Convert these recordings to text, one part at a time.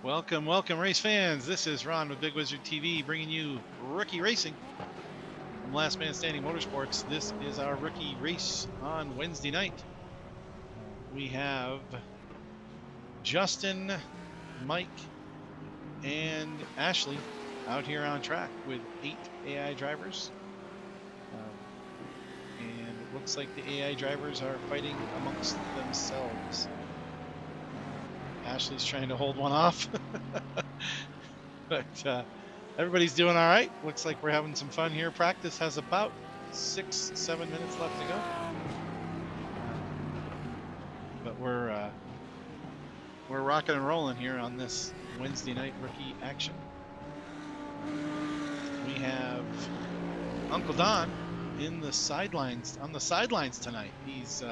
Welcome, welcome, race fans. This is Ron with Big Wizard TV bringing you rookie racing from Last Man Standing Motorsports. This is our rookie race on Wednesday night. We have Justin, Mike, and Ashley out here on track with 8 AI drivers. And it looks like the AI drivers are fighting amongst themselves. Ashley's trying to hold one off. But everybody's doing all right. Looks like we're having some fun here. Practice has about 6-7 minutes left to go. But we're rocking and rolling here on this Wednesday night rookie action. We have Uncle Don in the sidelines, on the sidelines tonight. He's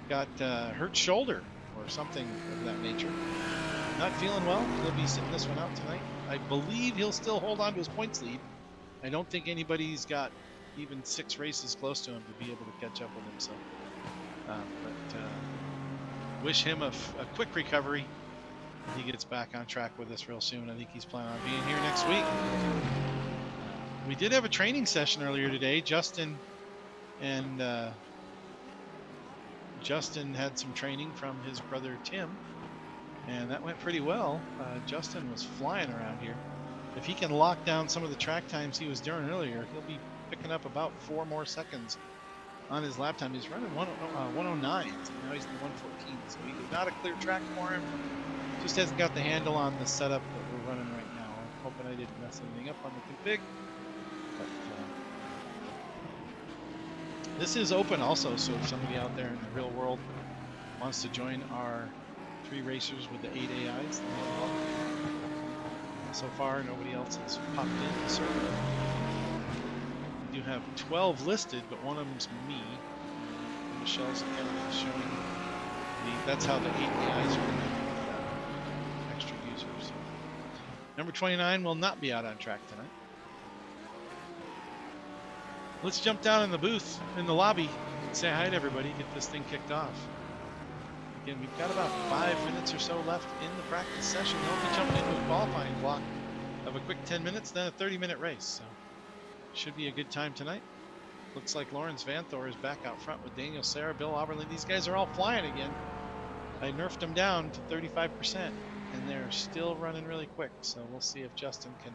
got hurt shoulder or something of that nature. Not feeling well. He'll be sitting this one out tonight. I believe he'll still hold on to his points lead. I don't think anybody's got even 6 races close to him to be able to catch up with him. So, wish him a quick recovery. He gets back on track with us real soon. I think he's planning on being here next week. We did have a training session earlier today. Justin had some training from his brother Tim, and that went pretty well. Justin was flying around here. If he can lock down some of the track times he was doing earlier, he'll be picking up about 4 more seconds on his lap time. He's running 109, and now he's in 114. So he's not a clear track for him. Just hasn't got the handle on the setup that we're running right now. I'm hoping I didn't mess anything up on the config. But this is open also, so if somebody out there in the real world wants to join our 3 racers with the 8 AIs, so far nobody else has popped in the server. We do have 12 listed, but one of them's me. Michelle's account is showing that's how the 8 AIs are extra users. So. Number 29 will not be out on track tonight. Let's jump down in the booth, in the lobby, and say hi to everybody, get this thing kicked off. Again, we've got about 5 minutes or so left in the practice session. They'll be jumping into a qualifying block of a quick 10 minutes, then a 30-minute race. So, should be a good time tonight. Looks like Lawrence Vanthor is back out front with Daniel Serra, Bill Auberly. These guys are all flying again. I nerfed them down to 35%, and they're still running really quick. So we'll see if Justin can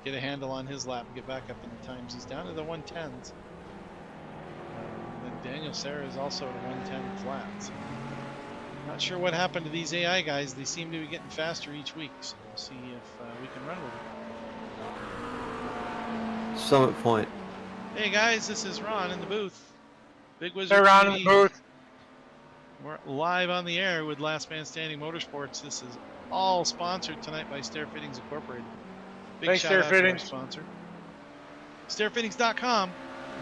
get a handle on his lap and get back up in the times. He's down to the 110s. And Daniel Serra is also at 110 flat. So not sure what happened to these AI guys. They seem to be getting faster each week. So we'll see if we can run with them. Summit Point. Hey guys, this is Ron in the booth. Big Wizard Hey Ron TV. in the booth. We're live on the air with Last Man Standing Motorsports. This is all sponsored tonight by Stair Fittings Incorporated. Big Thanks, shout Stair out to our Fittings. sponsor. StairFittings.com.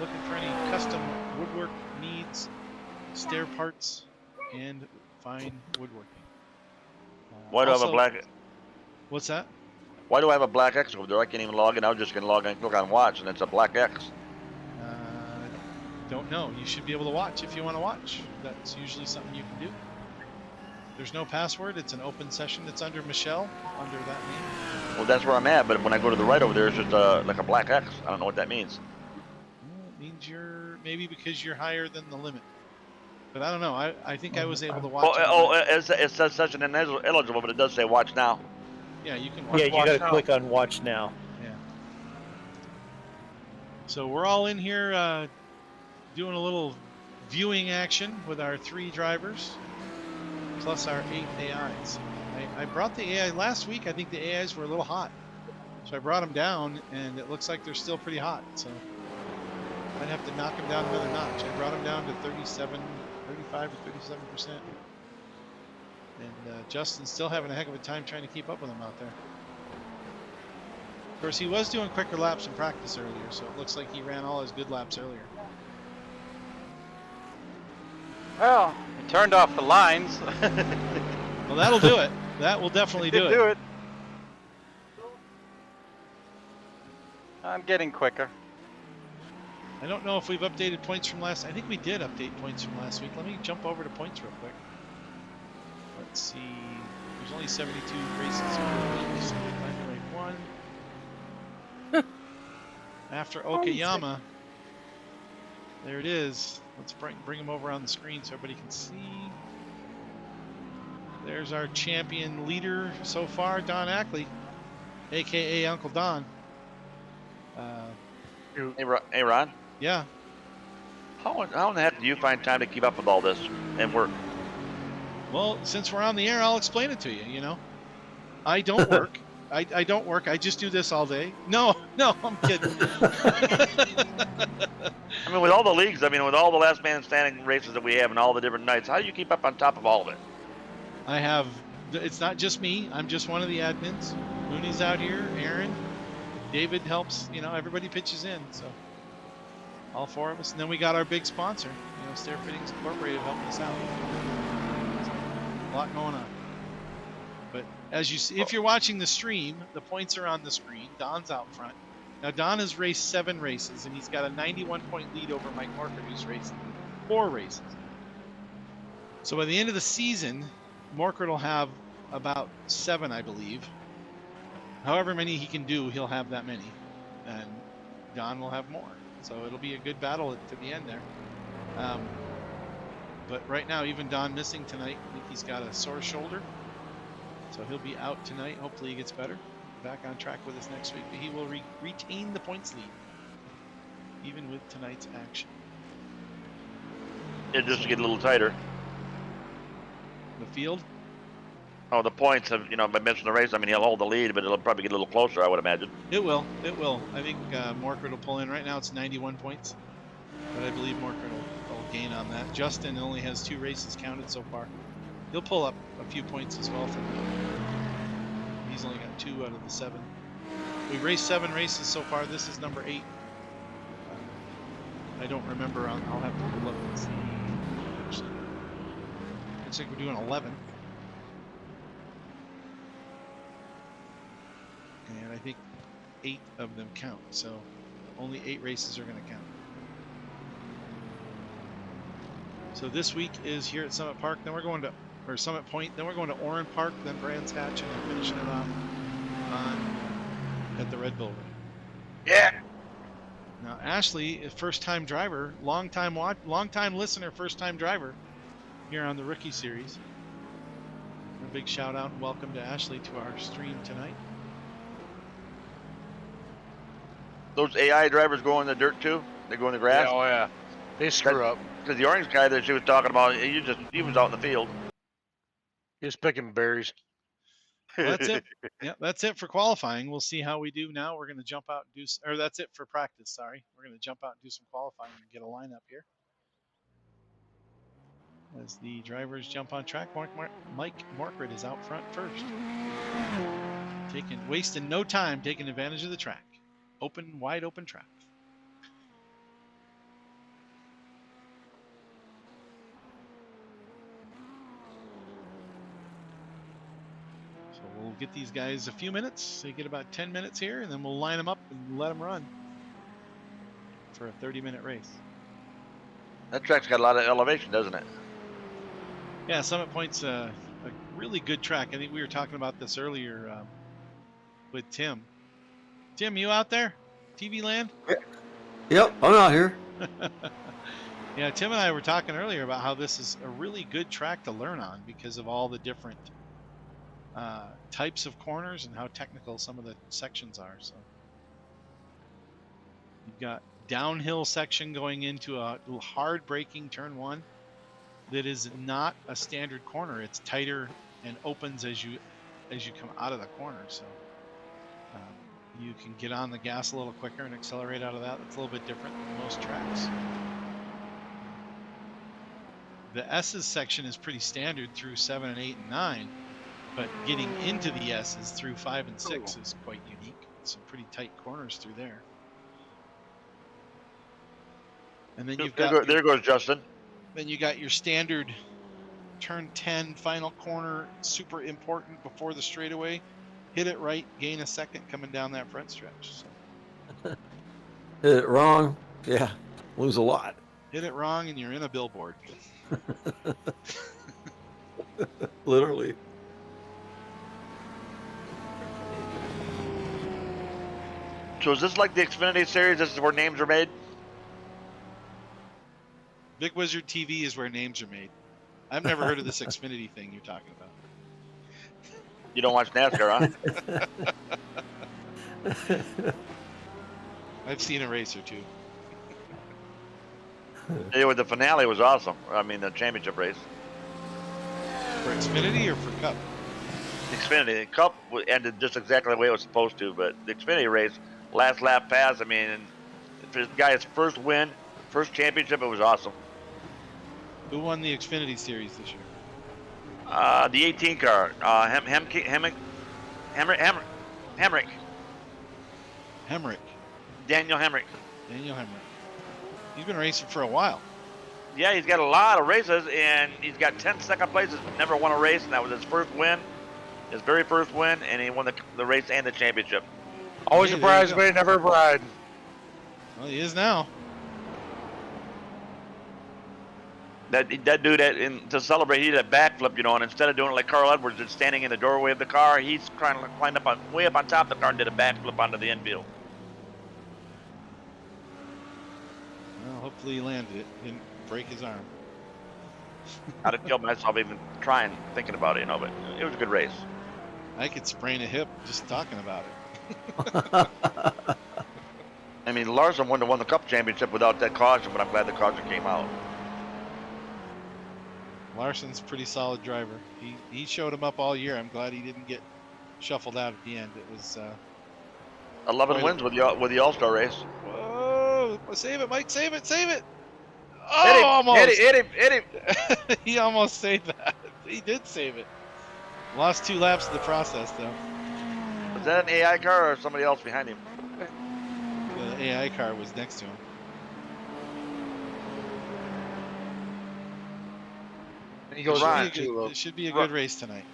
Looking for any custom woodwork needs, stair parts, and fine woodworking. Why do I have a also- black? What's that? Why do I have a black X over there? I can't even log in. I was just gonna log in, click on watch, and it's a black X. Don't know. You should be able to watch if you want to watch. That's usually something you can do. There's no password. It's an open session. It's under Michelle, under that name. Well, that's where I'm at. But when I go to the right over there, it's just like a black X. I don't know what that means. Well, it means you're maybe because you're higher than the limit. But I don't know. I think I was able to watch. It says session ineligible, but it does say watch now. Yeah, you can watch. Yeah, you watch gotta now. click on watch now. Yeah. So we're all in here doing a little viewing action with our 3 drivers, plus our 8 AIs. I brought the AI last week. I think the AIs were a little hot. So I brought them down, and it looks like they're still pretty hot. So I'd have to knock them down another notch. I brought them down to 35 or 37%. And Justin's still having a heck of a time trying to keep up with them out there. Of course, he was doing quicker laps in practice earlier, so it looks like he ran all his good laps earlier. Well, we turned off the lines. Well, that'll do it. That will definitely do it. I'm getting quicker. I don't know if we've updated points from last. I think we did update points from last week. Let me jump over to points real quick. Let's see. There's only 72 races per week, so we'll find the right one. After Okayama, there it is. Let's bring him over on the screen so everybody can see. There's our champion leader so far, Don Ackley, aka Uncle Don. Hey, Ron. Yeah. How in the heck do you find time to keep up with all this and work? Well, since we're on the air, I'll explain it to you. You know, I don't work. I don't work. I just do this all day. No, I'm kidding. I mean, with all the leagues, with all the last man standing races that we have and all the different nights, how do you keep up on top of all of it? It's not just me. I'm just one of the admins. Mooney's out here. Aaron, David helps. You know, everybody pitches in. So all four of us. And then we got our big sponsor, you know, Stair Fittings Incorporated, helping us out. So, a lot going on. But as you see, if you're watching the stream, the points are on the screen. Don's out front. Now, Don has raced 7 races, and he's got a 91-point lead over Mike Morford, who's raced 4 races. So by the end of the season, Morford will have about 7, I believe. However many he can do, he'll have that many. And Don will have more. So it'll be a good battle to the end there. But right now, even Don missing tonight, I think he's got a sore shoulder. So he'll be out tonight. Hopefully he gets better. Back on track with us next week. But he will retain the points lead, even with tonight's action. It just to get a little tighter. The field? Oh, the points have, by missing the race. He'll hold the lead, but it'll probably get a little closer, I would imagine. It will. I think Morford will pull in. Right now it's 91 points. But I believe Morford will gain on that. Justin only has 2 races counted so far. He'll pull up a few points as well from him. He's only got 2 out of the 7. We've raced 7 races so far. This is number 8. I don't remember. I'll have to look and see. Actually, looks like we're doing 11. And I think 8 of them count. So only 8 races are going to count. So this week is here at Summit Park. Then we're going to Summit Point. Then we're going to Oran Park. Then Brands Hatch, and then finishing it off at the Red Bull Ring. Yeah. Now Ashley, a first-time driver, long-time listener, first-time driver here on the Rookie Series. A big shout out and welcome to Ashley to our stream tonight. Those AI drivers go in the dirt too? They go in the grass? Yeah, oh yeah. They screw up. Because the orange guy that she was talking about, he was out in the field. He was picking berries. Well, that's it. Yeah, that's it for qualifying. We'll see how we do now. We're going to jump out and do, or that's it for practice. Sorry, we're going to jump out and do some qualifying and get a lineup here. As the drivers jump on track, Mike Morford is out front first, wasting no time, taking advantage of the track, wide open track. So we'll get these guys a few minutes. They get about 10 minutes here, and then we'll line them up and let them run for a 30-minute race. That track's got a lot of elevation, doesn't it? Yeah, Summit Point's a really good track. I think we were talking about this earlier with Tim. Tim, you out there? TV land? Yep, I'm out here. Yeah, Tim and I were talking earlier about how this is a really good track to learn on because of all the different types of corners and how technical some of the sections are. So you've got downhill section going into a hard braking turn 1 that is not a standard corner. It's tighter and opens as you come out of the corner. So you can get on the gas a little quicker and accelerate out of that. It's a little bit different than most tracks. The S's section is pretty standard through 7 and 8 and 9, but getting into the S's through 5 and 6 is quite unique. Some pretty tight corners through there. And then you've got there goes Justin. Then you got your standard turn 10 final corner, super important before the straightaway. Hit it right, gain a second coming down that front stretch. So. Hit it wrong, yeah, lose a lot. Hit it wrong and you're in a billboard. Literally. So is this like the Xfinity series? This is where names are made? Big Wizard TV is where names are made. I've never heard of this Xfinity thing you're talking about. You don't watch NASCAR, huh? I've seen a race or two. Yeah, the finale was awesome. I mean, the championship race. For Xfinity or for Cup? The Xfinity Cup ended just exactly the way it was supposed to, but the Xfinity race, last lap pass, I mean, for this guy's first win, first championship, it was awesome. Who won the Xfinity series this year? The 18 car, Hemrick. Daniel Hemrick. Hemrick. He's been racing for a while. Yeah, he's got a lot of races, and he's got 10 second places, but never won a race, and that was his first win, his very first win, and he won the race and the championship. Always Hey, a there you go. bridesmaid, never a bride. Well, he is now. That dude, to celebrate, he did a backflip, you know, and instead of doing it like Carl Edwards did, standing in the doorway of the car, he's trying to climb up way up on top of the car and did a backflip onto the infield. Well, hopefully he landed it. Didn't break his arm. I'd have killed myself even thinking about it, you know, but it was a good race. I could sprain a hip just talking about it. I mean, Larson wouldn't have won the Cup championship without that caution, but I'm glad the caution came out. Larson's a pretty solid driver. He showed him up all year. I'm glad he didn't get shuffled out at the end. It was 11 wins with the All-Star race. whoa! Save it, Mike! Save it! Save it! Oh, almost! Hit him! He almost saved that. He did save it. Lost 2 laps of the process, though. Was that an AI car or somebody else behind him? The AI car was next to him. He goes Ron, It should be a good race tonight.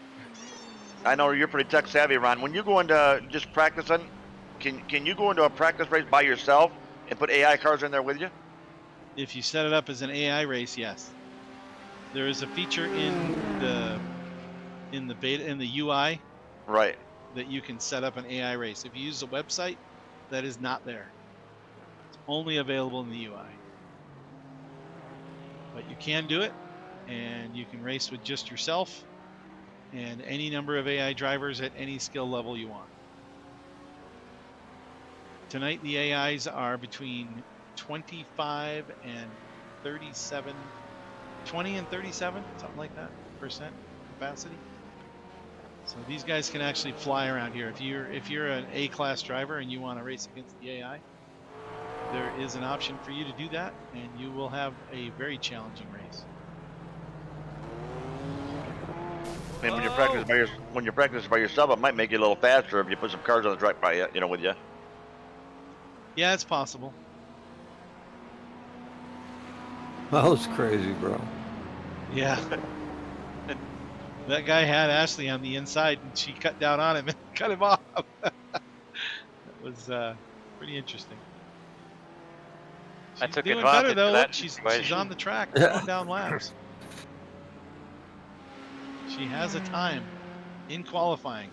I know you're pretty tech savvy, Ron. When you go into just practicing, can you go into a practice race by yourself and put AI cars in there with you? If you set it up as an AI race, yes. There is a feature in the beta in the UI Right. that you can set up an AI race. If you use the website, that is not there. It's only available in the UI. But you can do it, and you can race with just yourself and any number of AI drivers at any skill level you want. Tonight the AIs are between 25 and 37, 20 and 37, something like that, percent capacity. So these guys can actually fly around here. If you're an A-class driver and you want to race against the AI, there is an option for you to do that, and you will have a very challenging race. I mean, when you're practicing by yourself, it might make you a little faster if you put some cars on the track by you know, with you. Yeah, it's possible. That was crazy, bro. Yeah. That guy had Ashley on the inside, and she cut down on him and cut him off. That was pretty interesting. I She's took doing advantage better of though. that Look, she's situation. on the track, throwing down laps. She has a time in qualifying.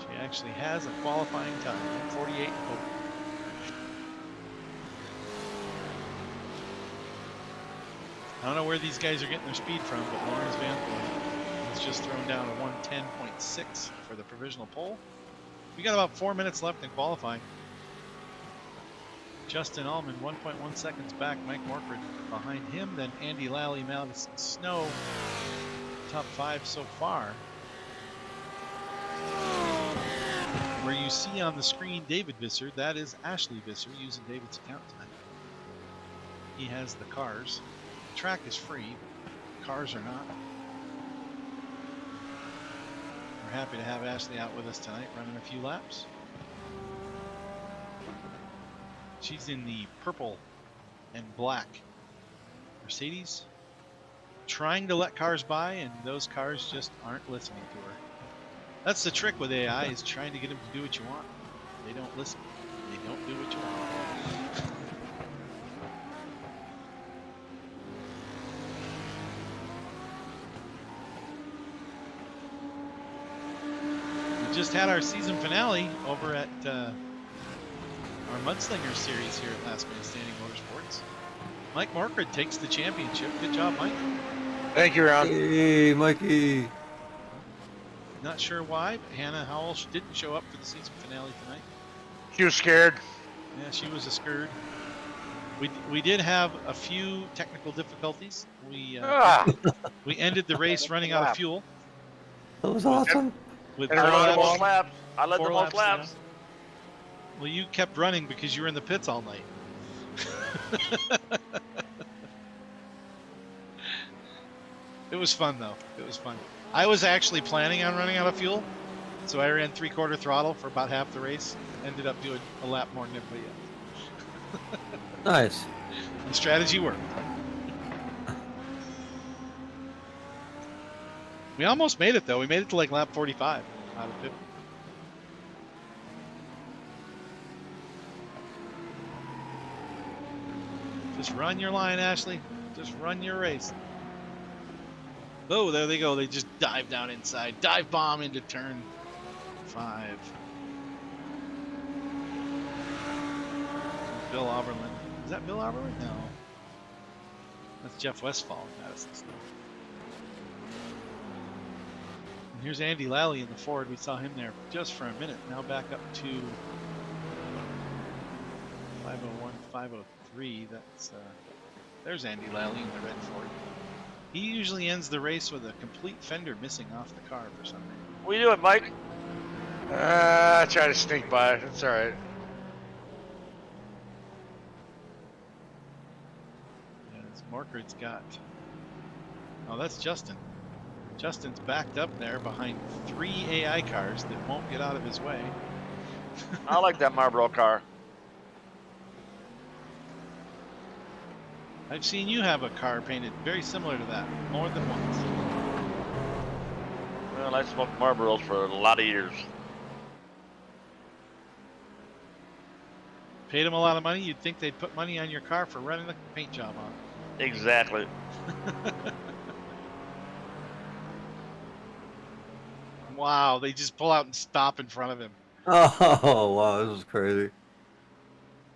She actually has a qualifying time, 48. I don't know where these guys are getting their speed from, but Lawrence Van has just thrown down a 110.6 for the provisional pole. We got about 4 minutes left in qualifying. Justin Allman, 1.1 seconds back. Mike Morford behind him. Then Andy Lally, Madison Snow, top 5 so far. Where you see on the screen David Visser, that is Ashley Visser using David's account tonight. He has the cars. The track is free, but cars are not. We're happy to have Ashley out with us tonight, running a few laps. She's in the purple and black Mercedes, trying to let cars by, and those cars just aren't listening to her. That's the trick with AI, is trying to get them to do what you want. They don't listen. They don't do what you want. just had our season finale over at our Mudslinger series here at Last Man Standing Motorsports. Mike Morkard takes the championship. Good job, Mike. Thank you, Ron. Hey, Mikey. Not sure why, but Hannah Howell didn't show up for the season finale tonight. She was scared. Yeah, she was a scurd. We did have a few technical difficulties. We ended the race running out of fuel. That was awesome. With And I around led the the wall. most laps. I led the 4 most laps down. laps. Well, you kept running because you were in the pits all night. It was fun though. It was fun. I was actually planning on running out of fuel, so I ran 3/4 throttle for about half the race. Ended up doing a lap more than everybody else. Nice. The strategy worked. We almost made it though. We made it to like lap 45 out of 50. Just run your line, Ashley. Just run your race. Oh, there they go. They just dive down inside. Dive bomb into turn 5. Bill Oberlin. Is that Bill Oberlin? No. That's Jeff Westfall in Madison Snow. And here's Andy Lally in the Ford. We saw him there just for a minute. Now back up to 501, 503. That's there's Andy Lally in the red Ford. He usually ends the race with a complete fender missing off the car for some reason. What are you doing, Mike? I tried to sneak by. It's all right. As Morkard's got. Oh, that's Justin. Justin's backed up there behind 3 AI cars that won't get out of his way. I like that Marlboro car. I've seen you have a car painted very similar to that more than once. Well, I smoked Marlboros for a lot of years. Paid them a lot of money. You'd think they'd put money on your car for running the paint job on. Exactly. Wow, they just pull out and stop in front of him. Oh, wow. This is crazy.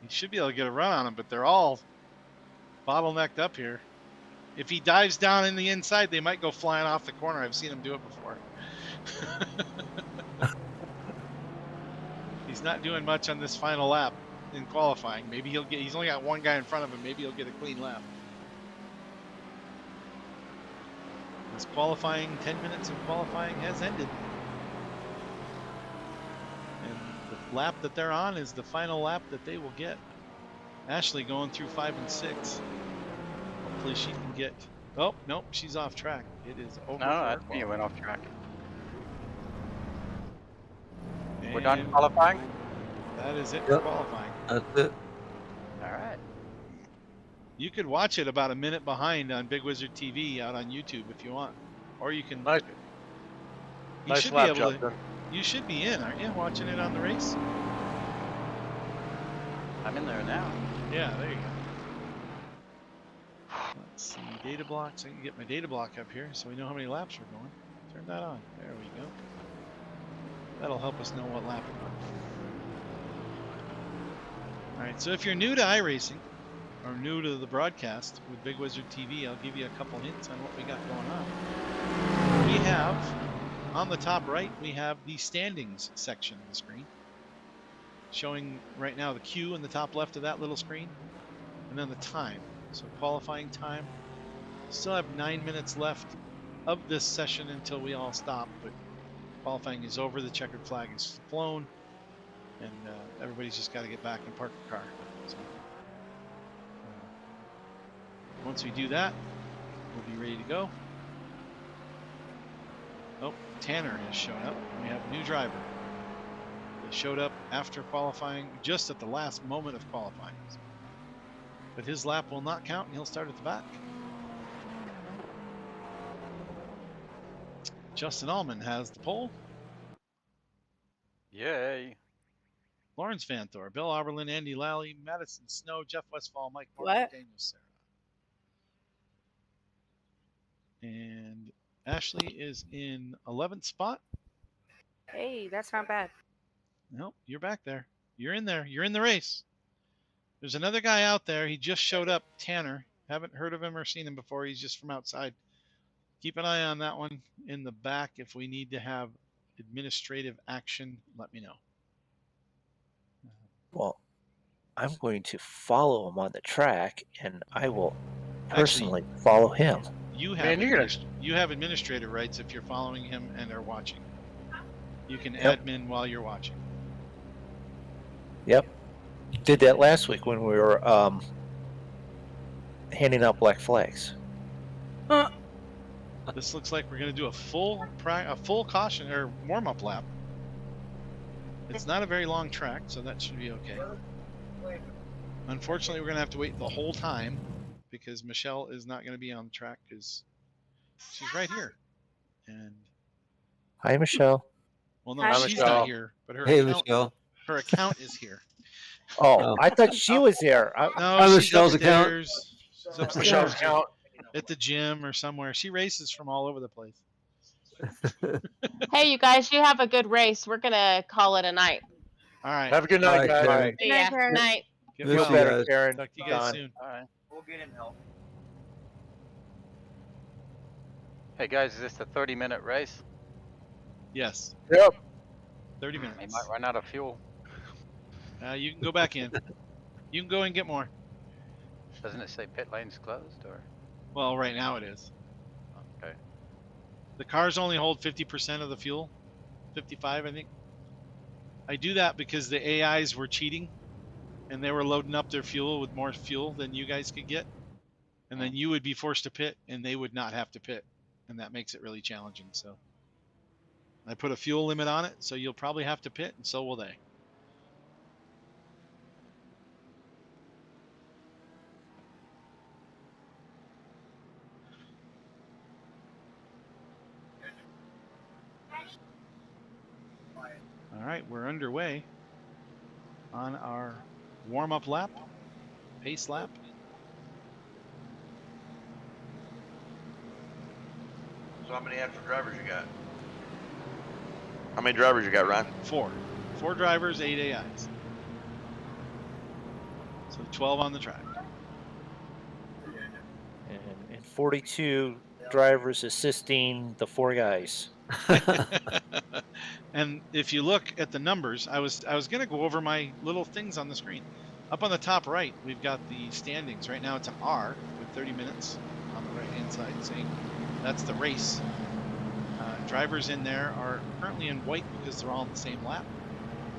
He should be able to get a run on him, but they're all bottlenecked up here. If he dives down in the inside, they might go flying off the corner. I've seen him do it before. He's not doing much on this final lap in qualifying. Maybe he'll get, he's only got 1 guy in front of him. Maybe he'll get a clean lap. This qualifying, 10 minutes of qualifying has ended. And the lap that they're on is the final lap that they will get. Ashley going through 5 and 6. Hopefully she can get. Oh, nope, she's off track. It is over. No, that's me. Went off track. And We're done qualifying? that is it for Yep. qualifying. That's it. All right. You could watch it about a minute behind on Big Wizard TV out on YouTube if you want, or you can. Nice, You nice should lap, be able to. Justin. You should be in, aren't you? Watching it on the race. I'm in there now. Yeah, there you go. Let's see, data blocks. I can get my data block up here so we know how many laps we're going. Turn that on. There we go. That'll help us know what lap we're on. Alright, so if you're new to iRacing, or new to the broadcast with Big Wizard TV, I'll give you a couple hints on what we got going on. We have, on the top right, we have the standings section of the screen. Showing right now the queue in the top left of that little screen. And then the time. So qualifying time. Still have 9 minutes left of this session until we all stop, but qualifying is over, the checkered flag is flown, and everybody's just got to get back and park the car. So once we do that, we'll be ready to go. Oh, Tanner has shown up. We have a new driver. He showed up after qualifying, just at the last moment of qualifying. But his lap will not count, and he'll start at the back. Justin Allman has the pole. Yay. Lawrence Vanthor, Bill Oberlin, Andy Lally, Madison Snow, Jeff Westfall, Mike Morgan, What? Daniel Sarah. And Ashley is in 11th spot. Hey, that's not bad. Nope, you're back there. You're in there. You're in the race. There's another guy out there. He just showed up, Tanner. Haven't heard of him or seen him before. He's just from outside. Keep an eye on that one in the back. If we need to have administrative action, let me know. Well, I'm going to follow him on the track, and I will personally follow him. You have Man, you're you have administrator rights if you're following him and are watching. You can Yep. admin while you're watching. Yep. Did that last week when we were handing out black flags. This looks like we're going to do a full caution or warm-up lap. It's not a very long track, so that should be okay. Unfortunately, we're going to have to wait the whole time because Michelle is not going to be on the track because she's right here. And Hi, Michelle. well, no, Hi, she's Michelle. not here, but her Hey, account, Michelle. her account is here. Oh, I thought she was there. No, Hi, she's Michelle's account. upstairs. She's upstairs Michelle's account. at the gym or somewhere. She races from all over the place. Hey, you guys, you have a good race. We're gonna call it a night. All right. Have a good All night, right, guys. Karen. See Good night, ya. Karen. Night. Get Miss well. you Better, guys. Karen. Talk to you guys Don. soon. All right. We'll get him help. Hey guys, is this a 30-minute race? Yes, Yep. 30 We minutes. might run out of fuel. You can go back in. You can go and get more. Doesn't it say pit lane's closed or? Well, right now it is. Okay. The cars only hold 50% of the fuel, 55, I think. I do that because the AIs were cheating, and they were loading up their fuel with more fuel than you guys could get, and then you would be forced to pit, and they would not have to pit, and that makes it really challenging. So I put a fuel limit on it, so you'll probably have to pit, and so will they. All right, we're underway on our warm-up lap, pace lap. So how many extra drivers you got? How many drivers you got, Ron? 4 drivers, 8 AIs. So 12 on the track. And 42 drivers assisting the 4 guys. And if you look at the numbers, I was going to go over my little things on the screen. Up on the top right, we've got the standings. Right now it's an R with 30 minutes on the right-hand side saying that's the race. Drivers in there are currently in white because they're all on the same lap.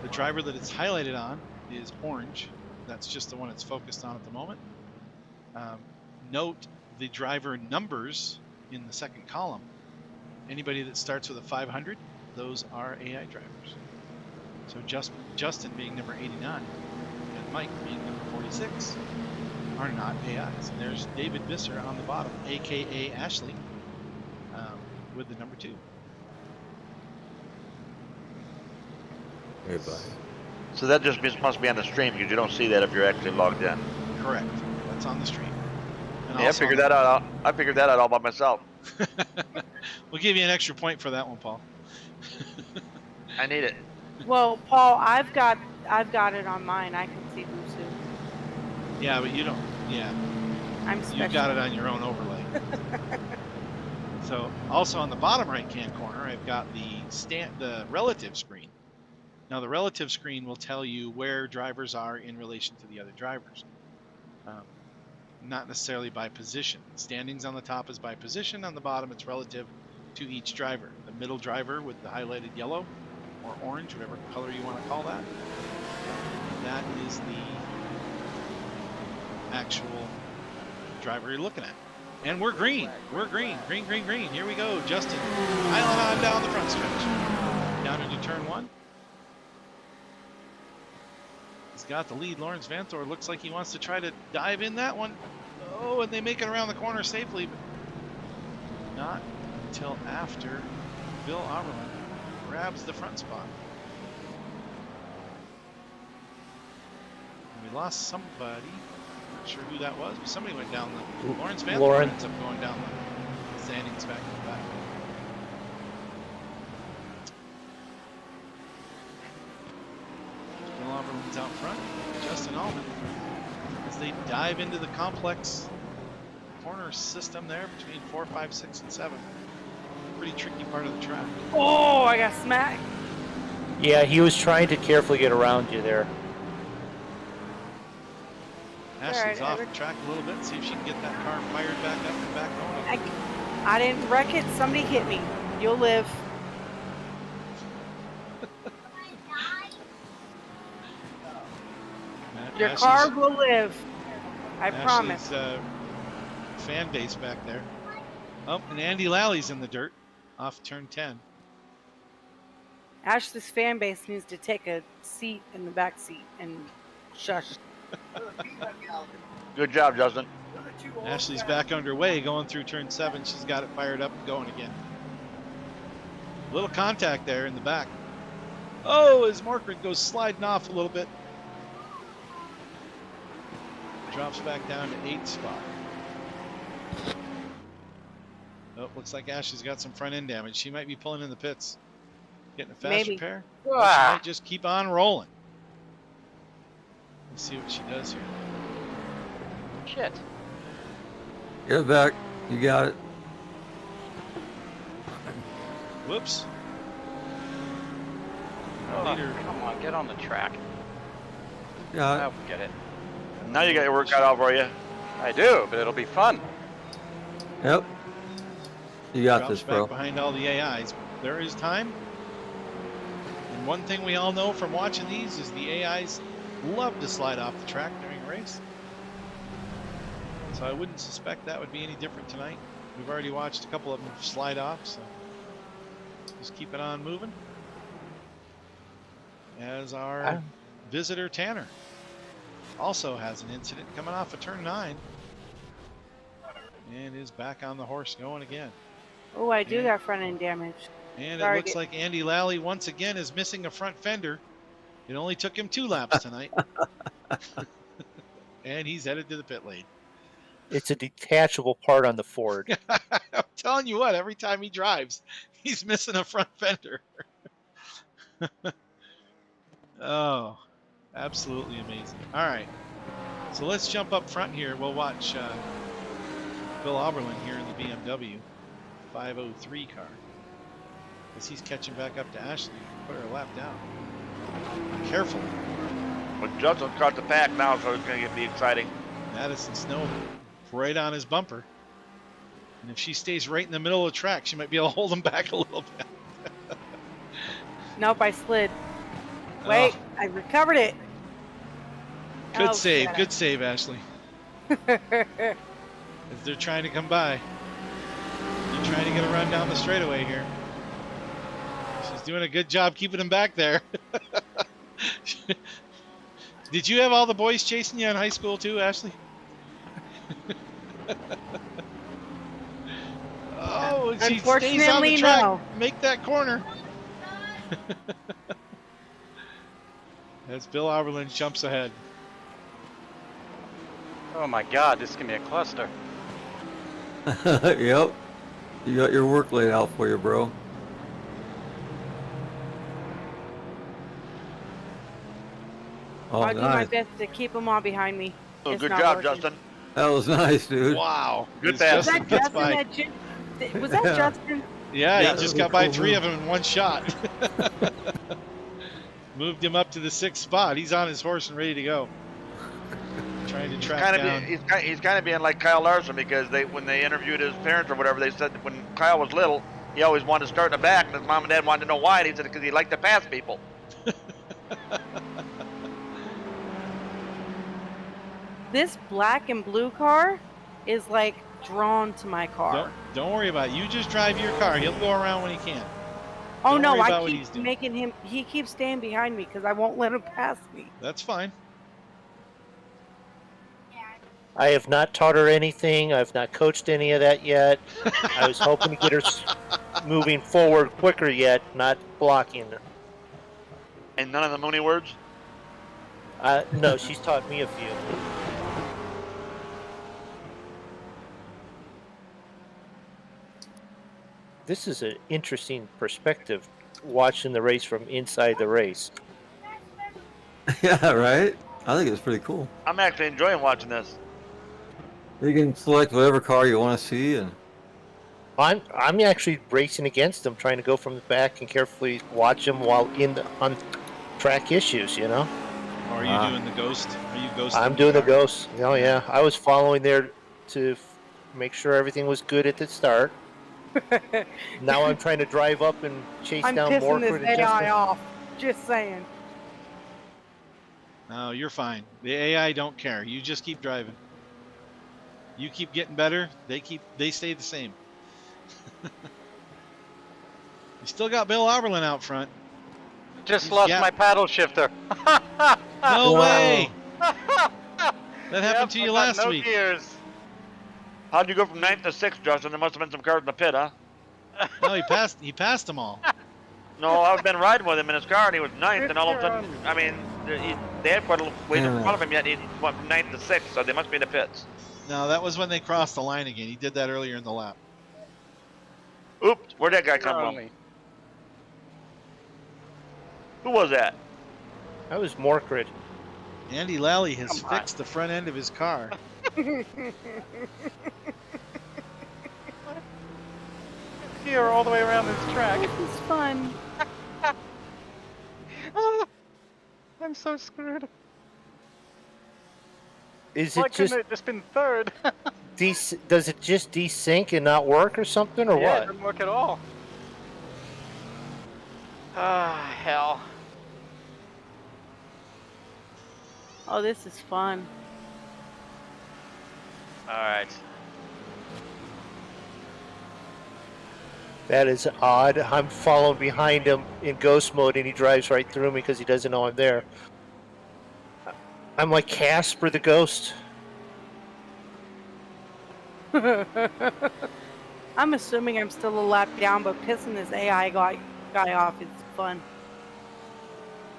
The driver that it's highlighted on is orange. That's just the one it's focused on at the moment. Note the driver numbers in the second column. Anybody that starts with a 500, those are AI drivers. So Justin being number 89 and Mike being number 46 are not AIs. And there's David Visser on the bottom, aka Ashley, with the number 2. Everybody. So that just must be on the stream because you don't see that if you're actually logged in. Correct. That's on the stream. And Yeah, I also figured that out. I figured that out all by myself. We'll give you an extra point for that one, Paul. I need it. Well, Paul, I've got it on mine. I can see Busu. Yeah, but you don't. Yeah, I'm special. you got it on your own overlay. So also on the bottom right-hand corner, I've got the relative screen. Now the relative screen will tell you where drivers are in relation to the other drivers. Not necessarily by position. Standings on the top is by position. On the bottom, it's relative to each driver. The middle driver with the highlighted yellow or orange, whatever color you want to call that, that is the actual driver you're looking at. And we're green. We're green. Green, green, green. Here we go. Justin, island on down the front stretch. Down into turn 1. He's got the lead. Lawrence Vanthor looks like he wants to try to dive in that one. Oh, and they make it around the corner safely, but not until after Bill Auberman grabs the front spot. And we lost somebody. Not sure who that was, but somebody went down the. Lawrence Vanthor ends up going down the standings back to back. dive into the complex corner system there between 4, 5, 6, and 7. Pretty tricky part of the track. Oh, I got smacked. Yeah, he was trying to carefully get around you there. Ashley's Alright, off the track a little bit. See if she can get that car fired back up and back going. I didn't wreck it. Somebody hit me. You'll live. Your Ashley's- car will live. I Ashley's, promise. Fan base back there. Oh, and Andy Lally's in the dirt off turn 10. Ashley's fan base needs to take a seat in the back seat and shush. Good job, Justin. Ashley's back underway going through turn 7. She's got it fired up and going again. Little contact there in the back. Oh, as Markred goes sliding off a little bit. Drops back down to 8th spot. Oh, looks like Ashley's got some front end damage. She might be pulling in the pits. Getting a fast Maybe. repair. Or she Ah. might just keep on rolling. Let's see what she does here. Shit. Get it back. You got it. Whoops. Oh, Leader. come on, get on the track. Got Oh, forget it. Now you got your work cut out for you. I do, but it'll be fun. it. Yep. You got Drops this, back bro. behind all the AIs. There is time. And one thing we all know from watching these is the AIs love to slide off the track during a race. So I wouldn't suspect that would be any different tonight. We've already watched a couple of them slide off, so just keep it on moving. As our visitor Tanner also has an incident coming off of turn 9 and is back on the horse going again. Oh, I do Yeah. got front end damage. And Sorry, it looks like Andy Lally once again is missing a front fender. It only took him 2 laps tonight. And he's headed to the pit lane. It's a detachable part on the Ford. I'm telling you what, every time he drives, he's missing a front fender. Oh, absolutely amazing. All right, so let's jump up front here. We'll watch Bill Oberlin here in the BMW 503 car. As he's catching back up to Ashley. Put her lap down. Careful. But Justin's caught the pack now, so it's going to be exciting. Madison Snow right on his bumper. And if she stays right in the middle of the track, she might be able to hold him back a little bit. Nope, I slid. Wait, I recovered it. Good Oh, save. shit. Good save, Ashley. As they're trying to come by. They're trying to get a run down the straightaway here. She's doing a good job keeping him back there. Did you have all the boys chasing you in high school too, Ashley? Oh, she stays on the Unfortunately, track. no. Make that corner. As Bill Oberlin jumps ahead. Oh my god, this is gonna be a cluster. Yep. You got your work laid out for you, bro. Oh, I'll do my nice. best to keep them all behind me. Oh, It's good not job, working. Justin. That was nice, dude. Wow. Good As pass. Was Justin that gets Justin by. was that Yeah. Justin? Yeah, Yeah, he that just was a got by cool 3 move. of them in one shot. Moved him up to the 6th spot. He's on his horse and ready to go. Trying to track down. He's kind of being like Kyle Larson, because when they interviewed his parents or whatever, they said that when Kyle was little, he always wanted to start in the back, and his mom and dad wanted to know why, and he said because he liked to pass people. This black and blue car is like drawn to my car. Don't worry about it. You just drive your car. He'll go around when he can. Oh Don't no, worry about I what he's keep doing. making him. He keeps staying behind me because I won't let him pass me. That's fine. I have not taught her anything. I've not coached any of that yet. I was hoping to get her moving forward quicker yet, not blocking her. And none of the Mooney words? No, she's taught me a few. This is an interesting perspective, watching the race from inside the race. Yeah, right? I think it's pretty cool. I'm actually enjoying watching this. You can select whatever car you want to see, and I'm actually racing against them, trying to go from the back and carefully watch them while on track issues. You know, Or are you doing the ghost? Are you ghosting? I'm doing the ghost. Oh yeah, I was following there to make sure everything was good at the start. Now I'm trying to drive up and chase I'm down pissing this Morford and AI Justin. off. Just saying. No, you're fine. The AI don't care. You just keep driving. You keep getting better. They stay the same. You still got Bill Oberlin out front. Just He's lost gap- my paddle shifter. No Wow. way. That happened to Yep, you I've got last no week. gears. How'd you go from 9th to 6th, Justin? There must have been some cars in the pit, huh? No, he passed them all. No, I've been riding with him in his car, and he was 9th, and all of a sudden, Good I mean, they had quite a little ways in Yeah. front of him, yet he went from 9th to 6th, so they must be in the pits. No, that was when they crossed the line again. He did that earlier in the lap. Oops, where'd that guy come from? Only. Who was that? That was Morford. Andy Lally has Come on. fixed the front end of his car. Here all the way around this track. This is fun. I'm so screwed. Is Why it just couldn't it just been third? does it just desync and not work or something or Yeah, it what? didn't work at all. Ah, hell. Oh, this is fun. Alright. That is odd. I'm following behind him in ghost mode and he drives right through me because he doesn't know I'm there. I'm like Casper the ghost. I'm assuming I'm still a lap down, but pissing this AI guy off is fun.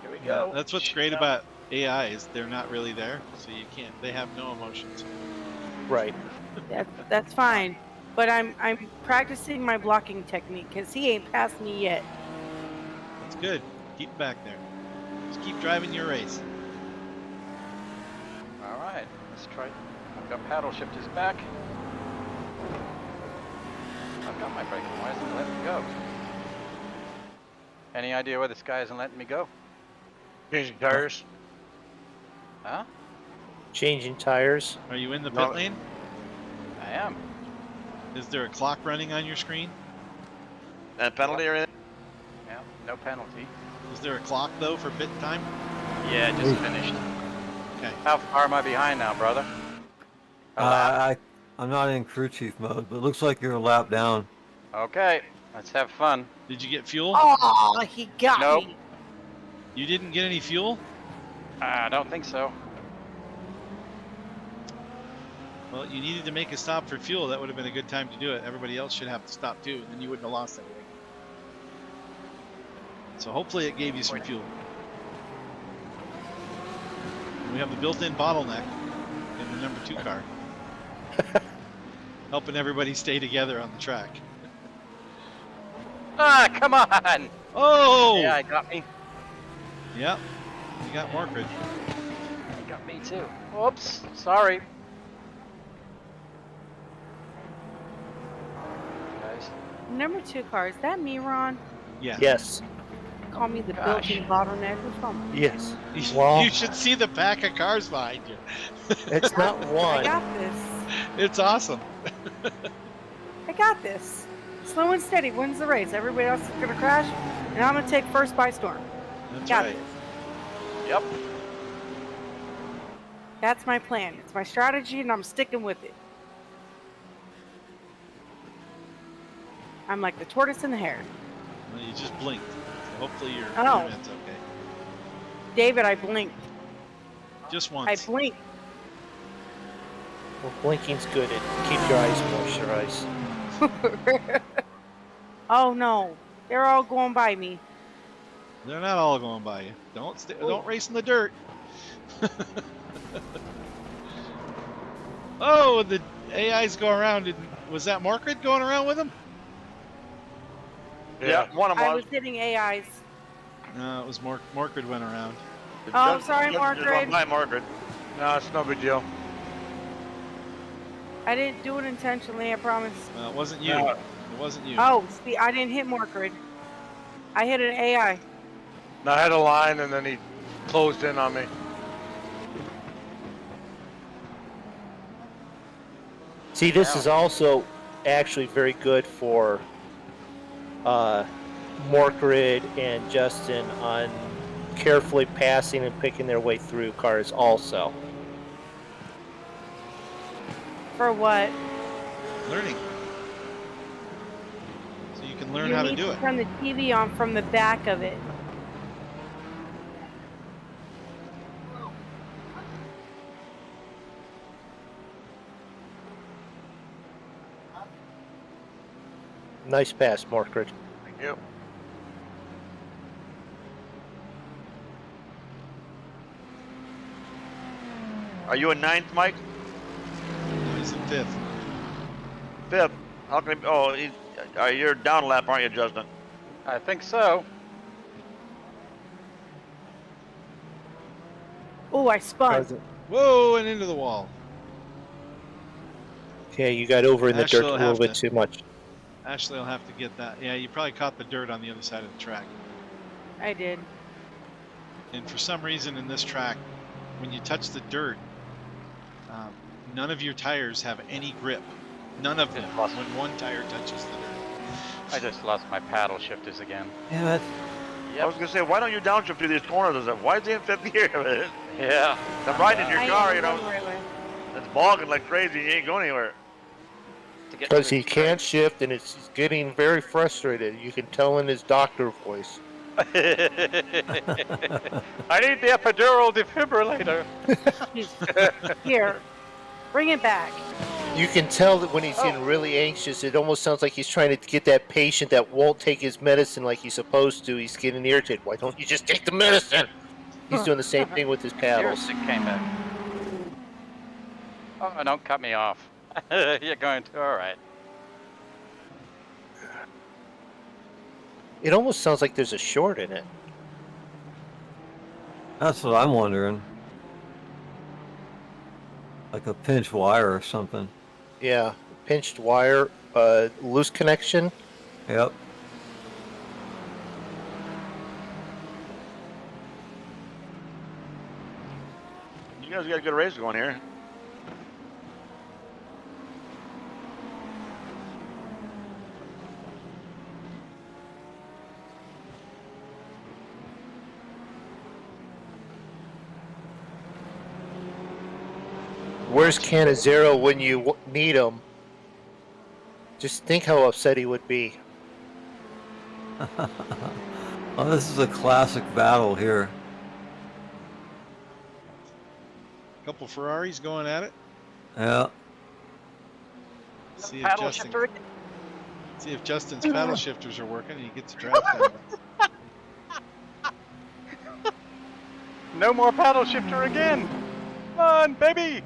Here we Yeah, go. that's what's great about AI is they're not really there, so you can't. They have no emotions. Right. That's fine. But I'm practicing my blocking technique because he ain't passed me yet. That's good. Keep back there. Just keep driving your race. Alright, let's try. I've got paddle shifters back. I've got my braking. Why isn't it letting me go? Any idea why this guy isn't letting me go? Changing tires. Huh? Changing tires. Are you in the No. pit lane? I am. Is there a clock running on your screen? And penalty or anything? Yeah, no penalty. Is there a clock though for pit time? Yeah, it just finished. Okay. How far am I behind now, brother? A lap. I'm not in crew chief mode, but it looks like you're a lap down. Okay, let's have fun. Did you get fuel? Oh, he got Nope. me. You didn't get any fuel? I don't think so. Well, you needed to make a stop for fuel. That would have been a good time to do it. Everybody else should have to stop too, and then you wouldn't have lost anything. So hopefully it gave you some fuel. And we have the built-in bottleneck in the number 2 car. Helping everybody stay together on the track. Ah, come on! Oh! Yeah, it got me. Yep. You got Morford. It got me too. Whoops, sorry. Guys. Number 2 car, is that me, Ron? Yeah. Yes. Call me the Gosh. built-in bottleneck. What's wrong? Yes. You, Well- you should see the pack of cars behind you. It's not I one. got this. It's awesome. I got this. Slow and steady wins the race. Everybody else is gonna crash, and I'm gonna take first by storm. That's Got right. this. Yep. That's my plan. It's my strategy, and I'm sticking with it. I'm like the tortoise and the hare. Well, you just blinked. So hopefully your Oh. event's okay. David, I blinked. Just I once. blinked. Well, blinking's good. It keeps your eyes moisturized. Oh no, they're all going by me. They're not all going by you. Don't race in the dirt. Oh, the AIs go around. Was that Morford going around with them? Yeah, one of them I was. was hitting AIs. No, it was Morford went around. Oh, sorry, Just went Margaret. by Margaret. No, it's no big deal. I didn't do it intentionally, I promise. Well, it wasn't you. No. It wasn't you. Oh, see, I didn't hit Margaret. I hit an AI. No, I had a line and then he closed in on me. See, this Wow. is also actually very good for Morkrid and Justin on carefully passing and picking their way through cars also. For what? Learning. So you can learn You how to need do it. turn the TV on from the back of it. Nice pass, Morkrid. Thank you. Are you in ninth, Mike? No, he's in fifth. Fifth. How can he, oh, you're down a lap, aren't you, Justin? I think so. Oh, I spun. Whoa, and into the wall. Okay, you got over in the Ashley dirt a will little have bit to- too much. Ashley will have to get that. Yeah, you probably caught the dirt on the other side of the track. I did. And for some reason in this track, when you touch the dirt, none of your tires have any grip. None of them. Lost. When one tire touches the dirt. I just lost my paddle shifters again. Damn it. I was gonna say, why don't you downshift through these corners? I said, why is he in fifth gear? Yeah. I'm riding in your I car, am you know. going the right way. It's bogging like crazy. You ain't going anywhere. To get Because to he can't shift and it's getting very frustrated. You can tell in his doctor voice. I need the epidural defibrillator. Here, bring it back. You can tell that when he's getting really anxious, it almost sounds like he's trying to get that patient that won't take his medicine like he's supposed to. He's getting irritated. Why don't you just take the medicine? He's doing the same thing with his paddles. Yours came back. Oh, don't cut me off. You're going to, all right. It almost sounds like there's a short in it. That's what I'm wondering. Like a pinch wire or something. Yeah, pinched wire, loose connection. Yep. You guys got a good race going here. Where's Canizero when you need him? Just think how upset he would be. Oh, this is a classic battle here. Couple Ferraris going at it. Yeah. See if Paddle Justin, shifter. see if Justin's paddle shifters are working and he gets a draft out of it. No more paddle shifter again. Come on, baby.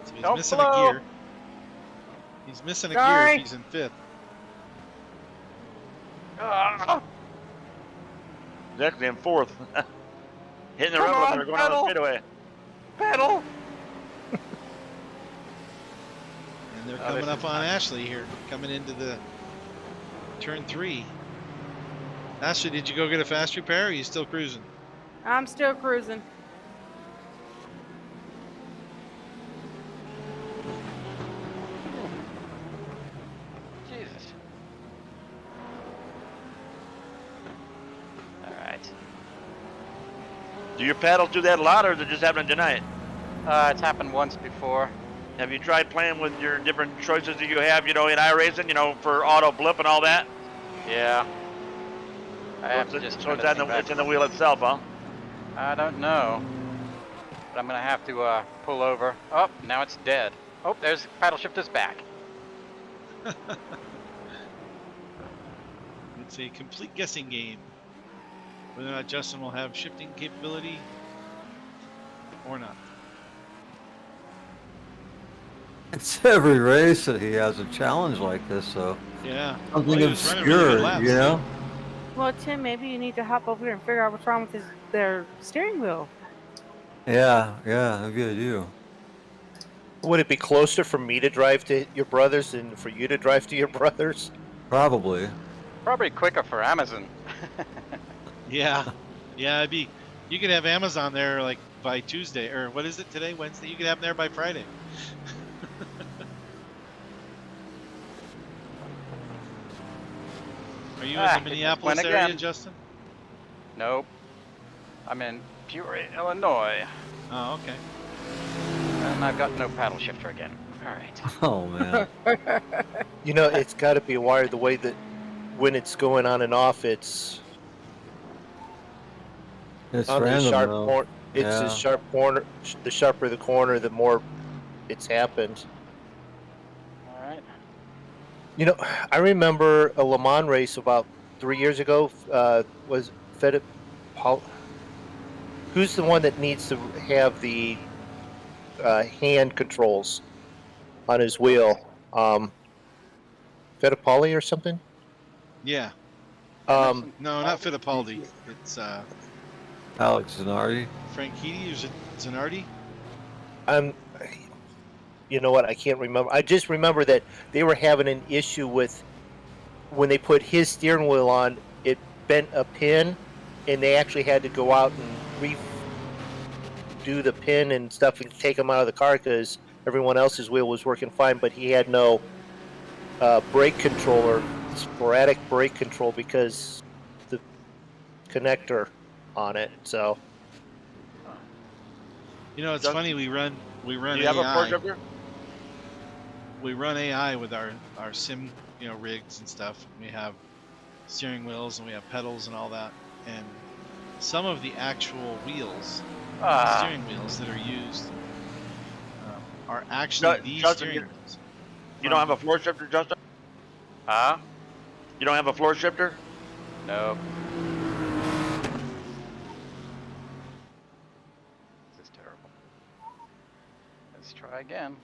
So he's Don't missing blow. a gear. He's missing a gear Sorry. if he's in fifth. Ah, He's actually in fourth. Hitting the Come rebel on, and they're going on the pedal. straightaway. paddle. And they're Oh, coming this up is on nice. Ashley here, coming into the turn 3. Ashley, did you go get a fast repair or are you still cruising? I'm still cruising. Jesus. All right. Do your paddles do that a lot, or is it just happening tonight? It's happened once before. Have you tried playing with your different choices that you have, you know, in iRacing, you know, for auto blip and all that? Yeah. I have to just So turn it's, this on thing the, back. it's in the wheel itself, huh? I don't know. But I'm gonna have to pull over. Oh, now it's dead. Oh, there's paddle shifter's back. It's a complete guessing game. Whether or not Justin will have shifting capability or not. It's every race that he has a challenge like this, so Yeah. something Well, he was running really good obscure, laps, you know? Well, Tim, maybe you need to hop over here and figure out what's wrong with their steering wheel. Yeah, maybe I do. Would it be closer for me to drive to your brothers than for you to drive to your brothers? Probably. Probably quicker for Amazon. Yeah, yeah. It'd be. You could have Amazon there like by Tuesday, or what is it today? Wednesday. You could have them there by Friday. Are you in Ah, the it just Minneapolis went area, again. Justin? Nope. I'm in Peoria, Illinois, Oh, okay. and I've got no paddle shifter again. All right. Oh man. You know, it's got to be wired the way that when it's going on and off, it's It's on the random sharp though. corner. It's Yeah. a sharp corner. The sharper the corner, the more it's happened. All right. You know, I remember a Le Mans race about 3 years ago. Was Fed Paul? Who's the one that needs to have the hand controls on his wheel? Fittipaldi or something? Yeah. Um, No, not Fittipaldi. It's Alex Zanardi. Franchitti or Zanardi. I'm. You know what? I can't remember. I just remember that they were having an issue with when they put his steering wheel on. It bent a pin, and they actually had to go out and redo the pin and stuff and take him out of the car because everyone else's wheel was working fine, but he had no brake controller, sporadic brake control because the connector on it. So You know, it's Justin, funny. We run Do you have a AI. fork up there? We run AI with our sim, rigs and stuff. We have steering wheels and we have pedals and all that. And some of the actual wheels, steering wheels that are used, are actually these Justin, steering you- wheels. You don't have a floor shifter, Justin? Huh? You don't have a floor shifter? Nope. This is terrible. Let's try again.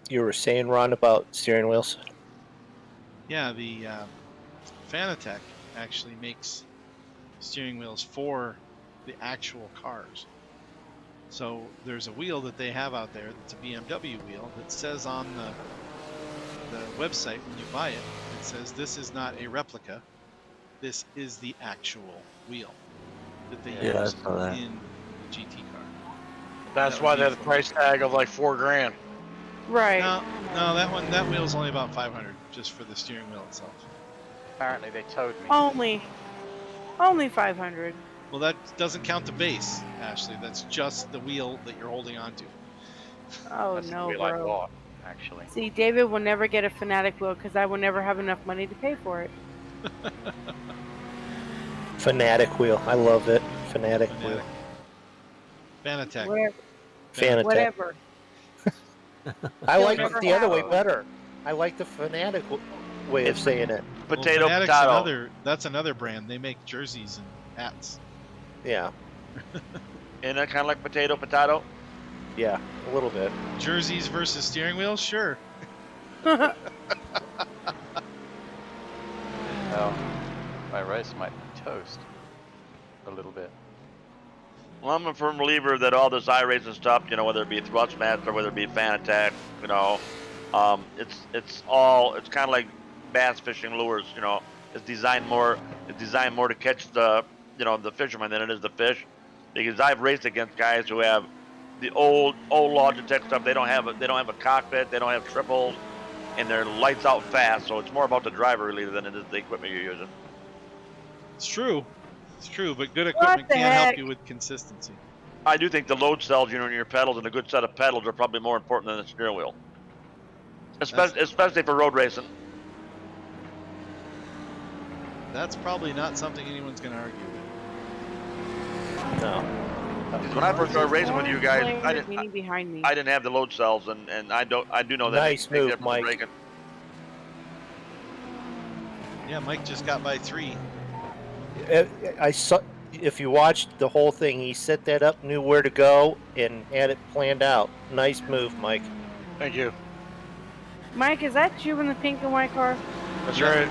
you were saying, Ron, about steering wheels. Yeah, the Fanatec actually makes steering wheels for the actual cars. So there's a wheel that they have out there that's a BMW wheel that says on the website when you buy it, it says this is not a replica, this is the actual wheel that they Yeah, I use saw that. in the GT car. That's That why would be they have the price tag of like $4,000. Right. No, that wheel's only about 500 just for the steering wheel itself. Apparently they towed me. Only 500. Well, that doesn't count the base, Ashley. That's just the wheel that you're holding onto. Oh That's the no, wheel I bro. bought, actually. See, David will never get a Fanatic wheel because I will never have enough money to pay for it. Fanatic wheel. I love it. Fanatic wheel. Fanatec. Whatever. Fanatec. Whatever. I You'll like never it the other have way it. better. I like the Fanatic way of saying it. Potato, Fanatic's potato. That's another brand. They make jerseys and hats. Yeah. Isn't that kind of like potato, potato? Yeah. A little bit. Jerseys versus steering wheels? Sure. Well, my rice might be toast a little bit. Well, I'm a firm believer that all this iRacing stuff, whether it be Thrustmaster, whether it be Fanatec, it's kind of like bass fishing lures, It's designed more to catch the fisherman than it is the fish. Because I've raced against guys who have the old Logitech stuff. They don't have a cockpit, they don't have triples, and they're lights out fast. So it's more about the driver really than it is the equipment you're using. It's true. It's true, but good equipment the can't help heck? you with consistency. I do think the load cells, in your pedals and a good set of pedals are probably more important than the steering wheel. Especially for road racing. That's probably not something anyone's going to argue with. No. When I first started racing with you guys, I Meaning behind me. didn't have the load cells, and I do know that. Nice it makes a move, difference in Mike. braking. Yeah, Mike just got by 3. I saw. If you watched the whole thing, he set that up, knew where to go, and had it planned out. Nice move, Mike. Thank you. Mike, is that you in the pink and white car? That's Yeah. right.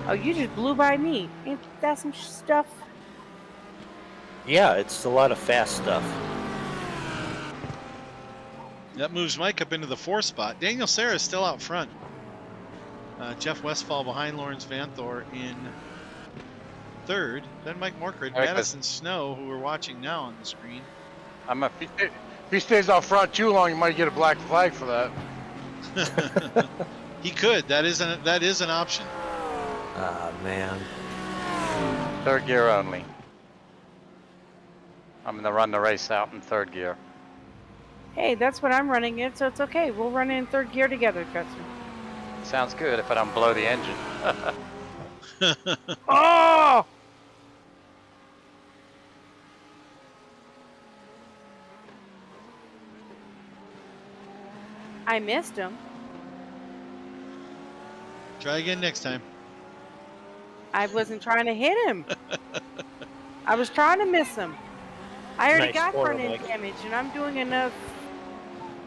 Oh, you just blew by me. Ain't that some stuff? Yeah, it's a lot of fast stuff. That moves Mike up into the 4th spot. Daniel Serra is still out front. Jeff Westphal behind Lawrence Vanthor in 3rd. Then Mike Morkrid, Eric Madison Snow, who we're watching now on the screen. I'm a. If he stays out front too long, you might get a black flag for that. He could. That is an option. Ah, man. 3rd gear only. I'm gonna run the race out in 3rd gear. Hey, that's what I'm running in, so it's okay. We'll run in 3rd gear together, Custer. Sounds good if I don't blow the engine. Oh! I missed him. Try again next time. I wasn't trying to hit him. I was trying to miss him. I already Nice got corner, front end Mike. damage, and I'm doing enough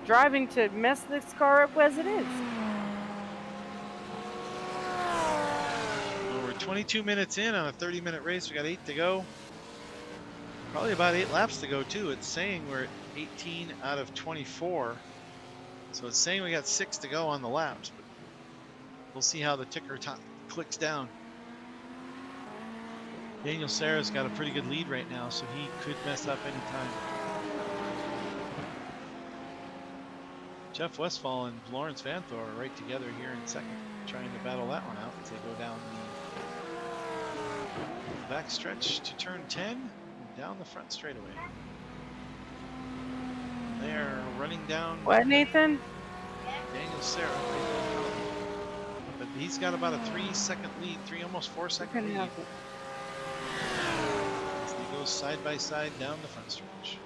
driving to mess this car up as it is. Well, we're 22 minutes in on a 30-minute race. We got 8 to go. Probably about 8 laps to go too. It's saying we're at 18 out of 24. So it's saying we got 6 to go on the laps. But we'll see how the ticker clicks down. Daniel Serra's got a pretty good lead right now, so he could mess up anytime. Jeff Westphal and Lawrence Vanthor are right together here in 2nd, trying to battle that one out as they go down the back stretch to turn 10 and down the front straightaway. They are running down What, Nathan? Daniel Serra right down. But he's got about a 3-second lead, almost 4-second lead. As he goes side by side down the front stretch.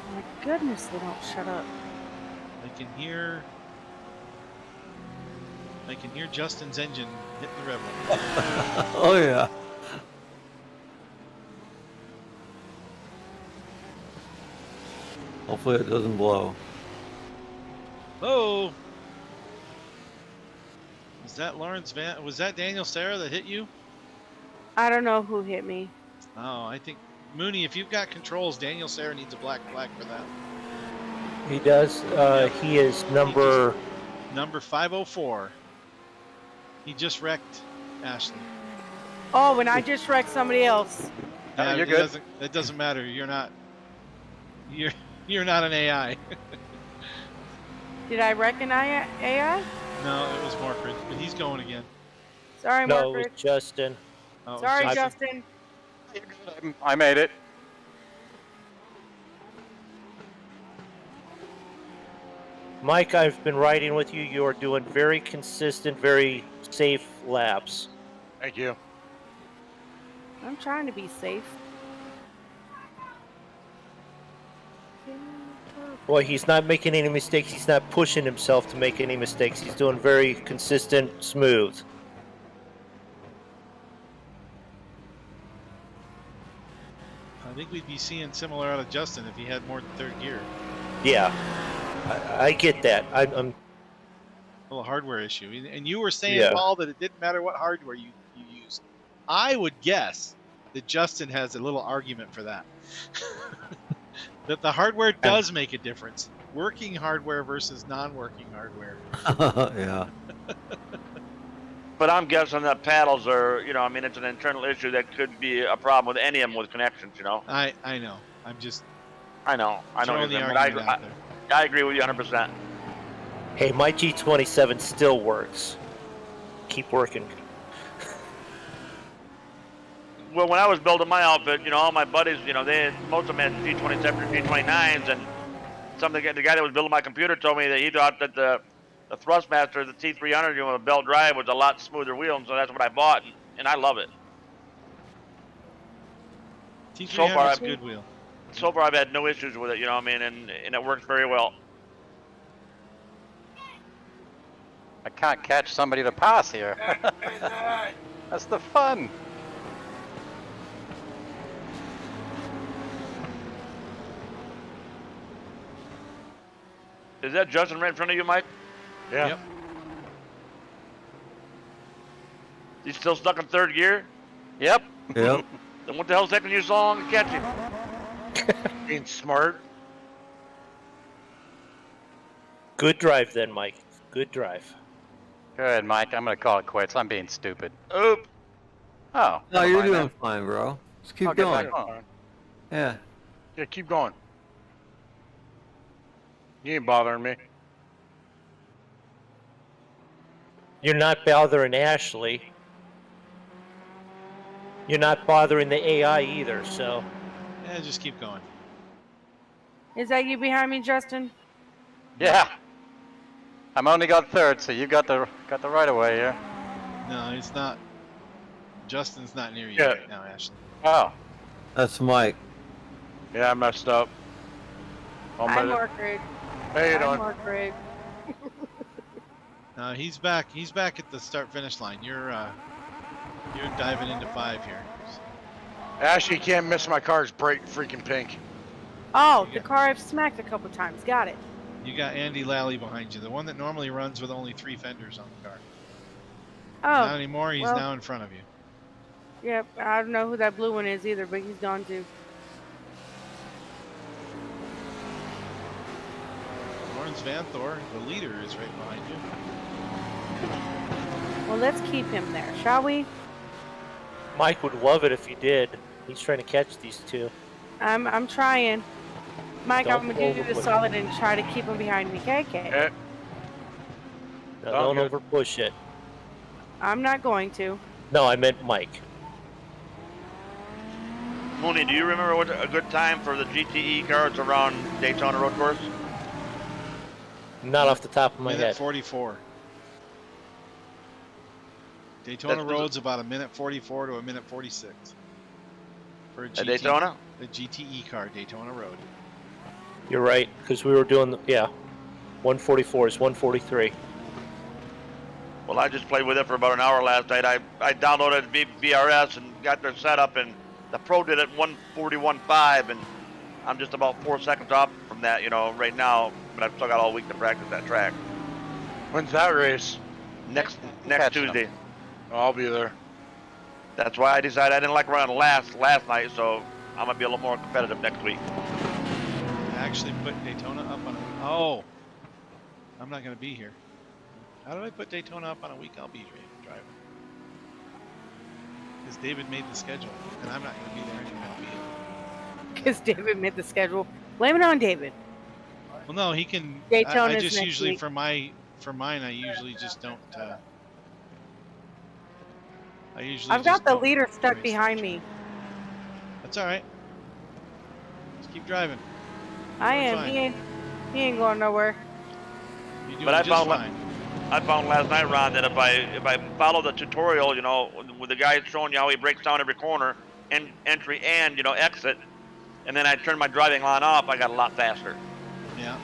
Oh my goodness, they don't shut up. I can hear Justin's engine hitting the rev limiter. Oh, yeah. Hopefully it doesn't blow. Oh! Was that Daniel Serra that hit you? I don't know who hit me. Oh, I think Mooney, if you've got controls, Daniel Serra needs a black flag for that. He does. He is number. Number 504. He just wrecked Ashley. Oh, and I just wrecked somebody else. Oh, you're good. It doesn't matter. You're not an AI. Did I wreck an AI? No, it was Morkrid, but he's going again. Sorry, No, it was Margaret. Justin. Oh, it was Sorry, Justin. Justin. I made it. Mike, I've been riding with you. You are doing very consistent, very safe laps. Thank you. I'm trying to be safe. Boy, he's not making any mistakes. He's not pushing himself to make any mistakes. He's doing very consistent, smooth. I think we'd be seeing similar out of Justin if he had more than 3rd gear. Yeah, I get that. I'm A little hardware issue. And you were saying, Yeah. Paul, that it didn't matter what hardware you used. I would guess that Justin has a little argument for that. That the hardware does make a difference. Working hardware versus non-working hardware. Yeah. But I'm guessing that paddles are, I mean, it's an internal issue that could be a problem with any of them with connections, I know. I'm just I know throwing what the you're saying, argument out there. I agree with you 100%. Hey, my G27 still works. Keep working. Well, when I was building my outfit, all my buddies, most of them had G27 or G29s, and the guy that was building my computer told me that he thought that the Thrustmaster, the T300, with a belt drive was a lot smoother wheel, and so that's what I bought, and I love it. So far, T300's a good wheel. So far, I've had no issues with it, and it works very well. I can't catch somebody to pass here. That's the fun. Is that Justin right in front of you, Mike? Yeah. Yep. He's still stuck in third gear? Yep. Yep. Then what the hell's taking you so long to catch him? Being smart. Good drive then, Mike. Good drive. Go ahead, Mike. I'm gonna call it quits. I'm being stupid. Oop. Oh. No, never you're mind doing then. fine, bro. Just keep I'll get going. back home. Yeah. Yeah, keep going. You ain't bothering me. You're not bothering Ashley. You're not bothering the AI either, so. Yeah, just keep going. Is that you behind me, Justin? Yeah. I'm only got third, so you got the right of way here. No, he's not. Justin's not near you Yeah. right now, Ashley. Oh. That's Mike. Yeah, I messed up. I'll I'm admit it. Margaret. How you I'm doing? Margaret. No, he's back. He's back at the start-finish line. You're diving into 5 here. Ashley, you can't miss my car's bright freaking pink. Oh, Yeah. the car I've smacked a couple times. Got it. You got Andy Lally behind you, the one that normally runs with only 3 fenders on the car. Oh, Not anymore. He's well. now in front of you. yep. I don't know who that blue one is either, but he's gone too. Lawrence Van Thor, the leader, is right behind you. Well, let's keep him there, shall we? Mike would love it if you did. He's trying to catch these two. I'm trying. Mike, Don't I'm gonna do you overpush the solid and try to keep him behind me. KK. Eh, Now, Oh, don't good. overpush it. I'm not going to. No, I meant Mike. Mooney, do you remember what a good time for the GTE cars around Daytona Road Course? Not off the top of my Minute head. 44. Daytona That's- Road's about a minute 44 to a minute 46. For a At Daytona? The GTE car, Daytona Road. You're right, because we were doing, 144 is 143. Well, I just played with it for about an hour last night. I downloaded BRS and got their setup, and the Pro did it 141.5, and I'm just about 4 seconds off from that, right now. But I've still got all week to practice that track. when's that race? Next Catching 'em. Tuesday. Oh, I'll be there. That's why I decided I didn't like running last night, so I'm gonna be a little more competitive next week. I actually put Daytona up on a... Oh! I'm not going to be here. How did I put Daytona up on a week I'll be driving? Because David made the schedule, and I'm not going to be there anyway. I'll be in. Because David made the schedule. Blame it on David. Well, no, he can... Daytona's I just next usually, week. for mine, I usually just don't... I've got the don't leader stuck race behind much. me. That's all right. Just keep driving. I You're am. fine. He ain't going nowhere. You're doing But I just found fine. I found last night, Ron, that if I follow the tutorial, with the guy showing you how he breaks down every corner, and entry and exit, and then I turn my driving line off, I got a lot faster. Yeah.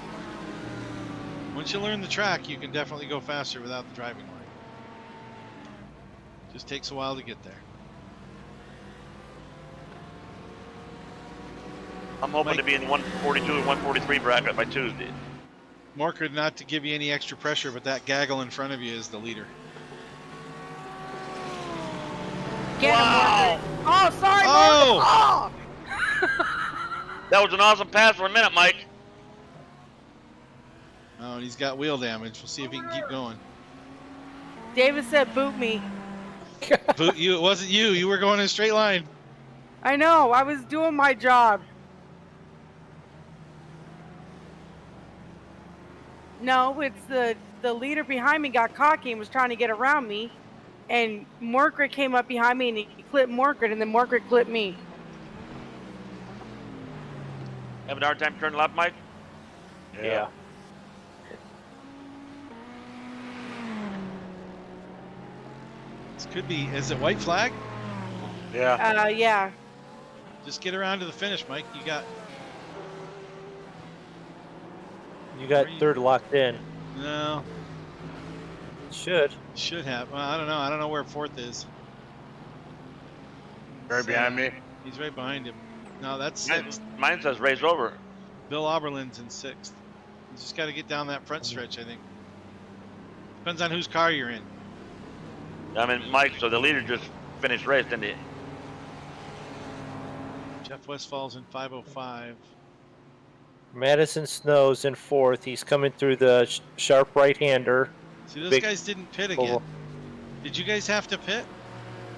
Once you learn the track, you can definitely go faster without the driving line. Just takes a while to get there. I'm hoping Mike. to be in the 142 and 143 bracket by Tuesday. Morkard, not to give you any extra pressure, but that gaggle in front of you is the leader. Get Wow. him, Morgan. Oh, sorry, Oh! Morgan. Oh! That was an awesome pass for a minute, Mike. Oh, and he's got wheel damage. We'll see if he can keep going. David said boot me. Boot you, it wasn't you. You were going in a straight line. I know. I was doing my job. No, it's the leader behind me got cocky and was trying to get around me. And Morkert came up behind me and he clipped Morkert, and then Morkert clipped me. Having a hard time turning left, Mike? Yeah. This could be. Is it white flag? Yeah. Yeah. Just get around to the finish, Mike. You got. You got third locked in. No. Should. Should have. Well, I don't know. I don't know where fourth is. Right behind me. He's right behind him. No, that's Mine, sixth. mine says race over. Bill Oberlin's in sixth. You just got to get down that front stretch, I think. Depends on whose car you're in. I mean, Mike. So the leader just finished race, didn't he? Jeff Westfall's in 5:05. Madison Snow's in fourth. He's coming through the sharp right-hander. See, those Big guys didn't pit oval. again. Did you guys have to pit?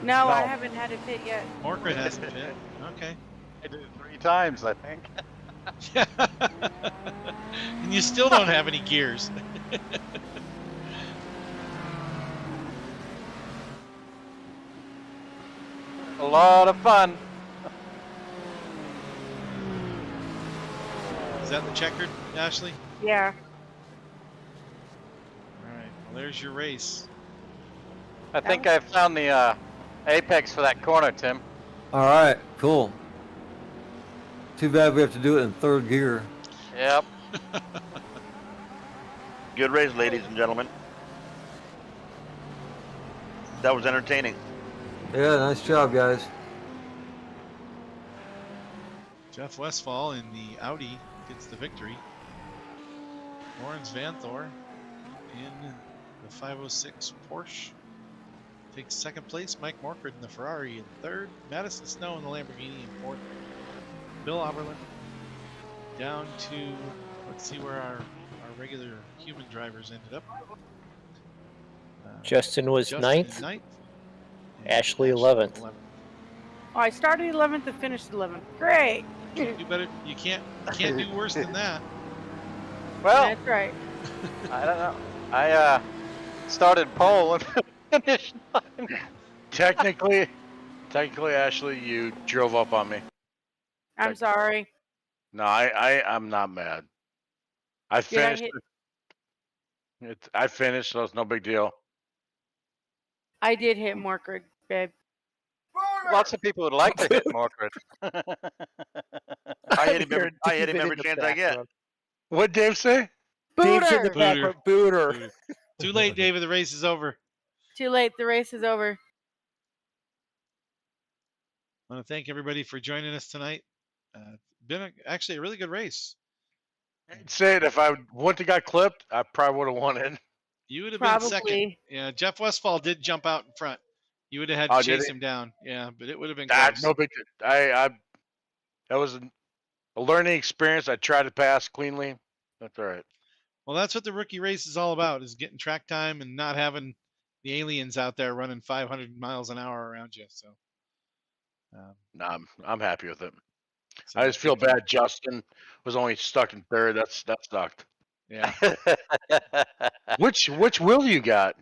No, I No. haven't had it pit yet. Morkrit hasn't pit. Okay. I did it 3 times, I think. And you still don't have any gears. A lot of fun. Is that the checkered, Ashley? Yeah. All right. Well, there's your race. I think I found the apex for that corner, Tim. All right, cool. Too bad we have to do it in third gear. Yep. Good race, ladies and gentlemen. That was entertaining. Yeah, nice job, guys. Jeff Westfall in the Audi gets the victory. Lawrence Vanthor in the 506 Porsche takes second place. Mike Morkrit in the Ferrari in third. Madison Snow in the Lamborghini in fourth. Bill Oberlin down to, let's see where our regular human drivers ended up. Justin was Justin ninth. in ninth. and Ashley 11th. Oh, I started 11th and finished 11th. Great. Can't do better. You can't do worse than that. Well, That's right. I don't know. I started pole and finished 9. Technically, Ashley, you drove up on me. I'm sorry. No, I'm not mad. I Did I finished. hit? I finished, so it's no big deal. I did hit Morkrit, babe. Lots of people would like to hit Morkrit. I hit him every chance I get. What Dave say? Dave's in the Booter. back, Booter. Too late, David. The race is over. Too late. The race is over. I want to thank everybody for joining us tonight. Been actually a really good race. I'd say it if I wouldn't have got clipped, I probably would have won it. You would have been second. Probably. Yeah, Jeff Westfall did jump out in front. You would have had to Oh, did chase he? him down. Yeah, but it would have been Ah, close. no big. That was a learning experience. I tried to pass cleanly. That's all right. Well, that's what the rookie race is all about: is getting track time and not having the aliens out there running 500 miles an hour around you. So, No, I'm happy with it. so I just feel good deal. bad. Justin was only stuck in third. That sucked. Yeah. Which wheel you got?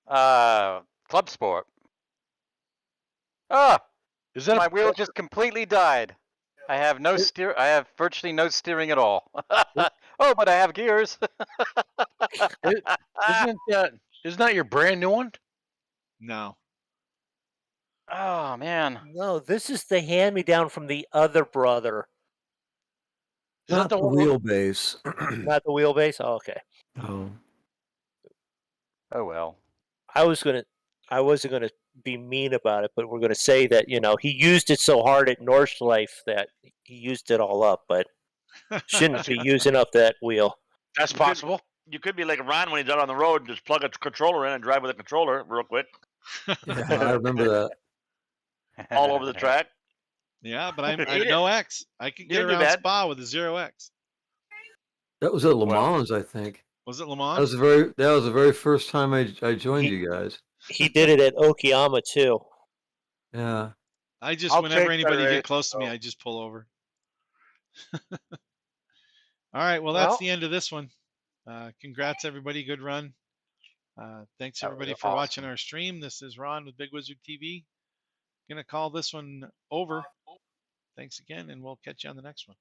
Club Sport. Ah, Is that my wheel just completely died. I have no steer. I have virtually no steering at all. Oh, but I have gears. isn't that your brand new one? No. Oh man. No, this is the hand-me-down from the other brother. Is Not that the the one? wheelbase. Not the wheelbase? Oh, okay. Oh. Oh well. I wasn't gonna be mean about it, but we're gonna say that, he used it so hard at Nordschleife that he used it all up, but shouldn't be using up that wheel. That's possible. You could be like Ron when he's out on the road, just plug a controller in and drive with a controller real quick, Yeah, I remember that. all over the track. Yeah, but I'm You no X. I can you get didn't do around bad. Spa with a 0X. That was at Le Well- Mans, I think. Was it Le That Mans? was the very first time I joined you guys. He did it at Okayama too. Yeah. I just, I'll whenever take anybody that get race, close to me, so. I just pull over. All right, well, Well- that's the end of this one. Congrats, everybody. Good run. Thanks, That was everybody, for watching awesome. our stream. This is Ron with Big Wizard TV. Going to call this one over. Thanks again, and we'll catch you on the next one.